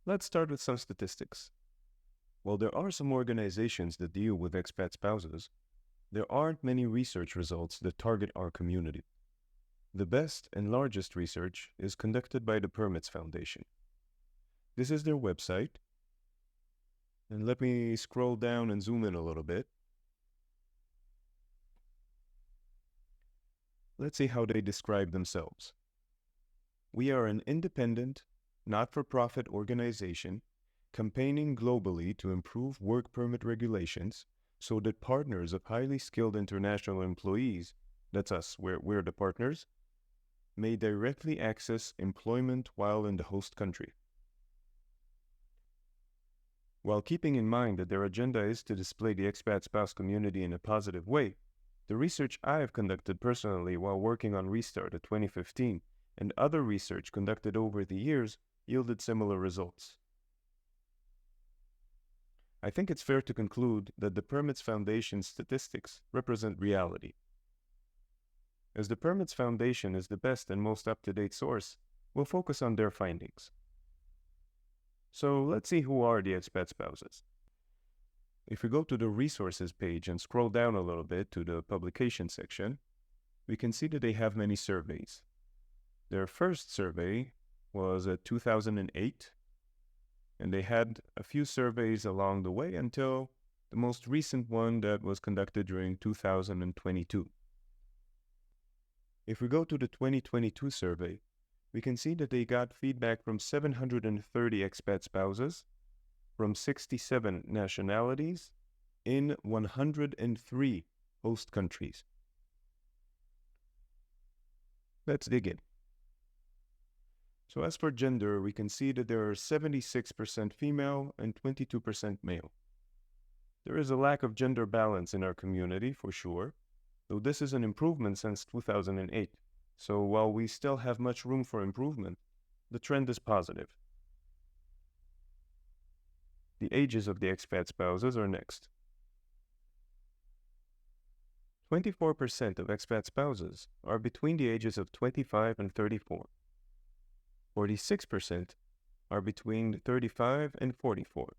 Let's start with some statistics. While there are some organizations that deal with expat spouses, there aren't many research results that target our community. The best and largest research is conducted by the Permits Foundation. This is their website. And let me scroll down and zoom in a little bit. Let's see how they describe themselves. We are an independent, not-for-profit organization campaigning globally to improve work permit regulations so that partners of highly skilled international employees, that's us, we're the partners, may directly access employment while in the host country. While keeping in mind that their agenda is to display the expat spouse community in a positive way, the research I have conducted personally while working on Restart in 2015 and other research conducted over the years yielded similar results. I think it's fair to conclude that the Permits Foundation statistics represent reality. As the Permits Foundation is the best and most up-to-date source, we'll focus on their findings. So let's see who are the expat spouses. If we go to the resources page and scroll down a little bit to the publication section, we can see that they have many surveys. Their first survey was in 2008, and they had a few surveys along the way until the most recent one that was conducted during 2022. If we go to the 2022 survey, we can see that they got feedback from 730 expat spouses from 67 nationalities in 103 host countries. Let's dig in. So as for gender, we can see that there are 76% female and 22% male. There is a lack of gender balance in our community for sure, though this is an improvement since 2008. So while we still have much room for improvement, the trend is positive. The ages of the expat spouses are next. 24% of expat spouses are between the ages of 25 and 34. 46% are between 35 and 44.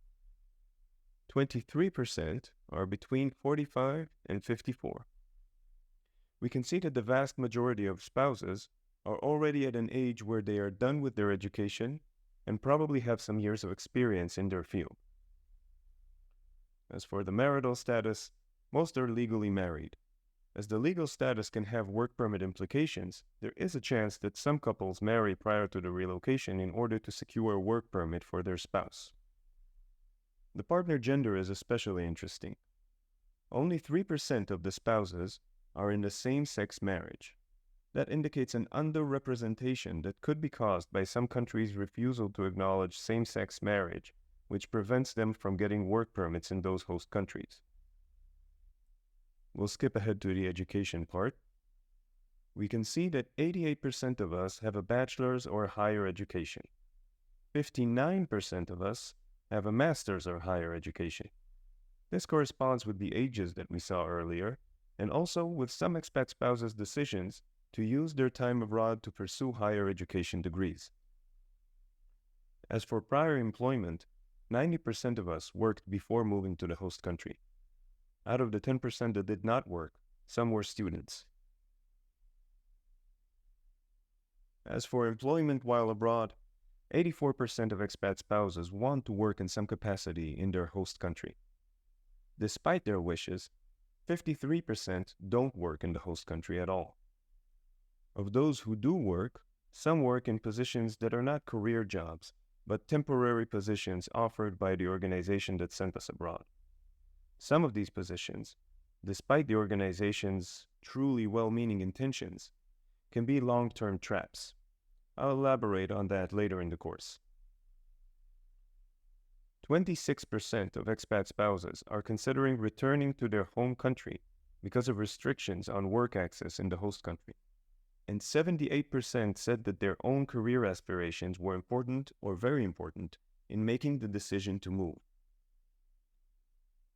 23% are between 45 and 54. We can see that the vast majority of spouses are already at an age where they are done with their education and probably have some years of experience in their field. As for the marital status, most are legally married. As the legal status can have work permit implications, there is a chance that some couples marry prior to the relocation in order to secure a work permit for their spouse. The partner gender is especially interesting. Only 3% of the spouses are in the same-sex marriage. That indicates an underrepresentation that could be caused by some countries' refusal to acknowledge same-sex marriage, which prevents them from getting work permits in those host countries. We'll skip ahead to the education part. We can see that 88% of us have a bachelor's or higher education. 59% of us have a master's or higher education. This corresponds with the ages that we saw earlier, and also with some expat spouses' decisions to use their time abroad to pursue higher education degrees. As for prior employment, 90% of us worked before moving to the host country. Out of the 10% that did not work, some were students. As for employment while abroad, 84% of expat spouses want to work in some capacity in their host country. Despite their wishes, 53% don't work in the host country at all. Of those who do work, some work in positions that are not career jobs, but temporary positions offered by the organization that sent us abroad. Some of these positions, despite the organization's truly well-meaning intentions, can be long-term traps. I'll elaborate on that later in the course. 26% of expat spouses are considering returning to their home country because of restrictions on work access in the host country. And 78% said that their own career aspirations were important or very important in making the decision to move.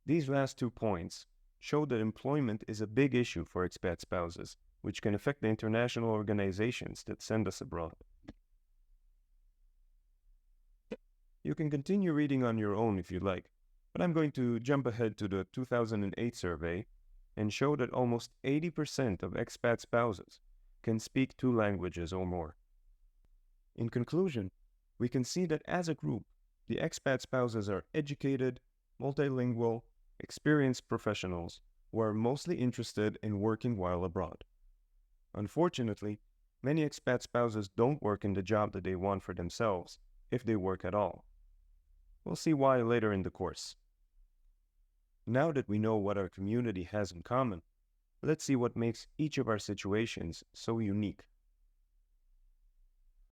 These last 2 points show that employment is a big issue for expat spouses, which can affect the international organizations that send us abroad. You can continue reading on your own if you like, but I'm going to jump ahead to the 2008 survey and show that almost 80% of expat spouses can speak 2 languages or more. In conclusion, we can see that as a group, the expat spouses are educated, multilingual, experienced professionals who are mostly interested in working while abroad. Unfortunately, many expat spouses don't work in the job that they want for themselves, if they work at all. We'll see why later in the course. Now that we know what our community has in common, let's see what makes each of our situations so unique.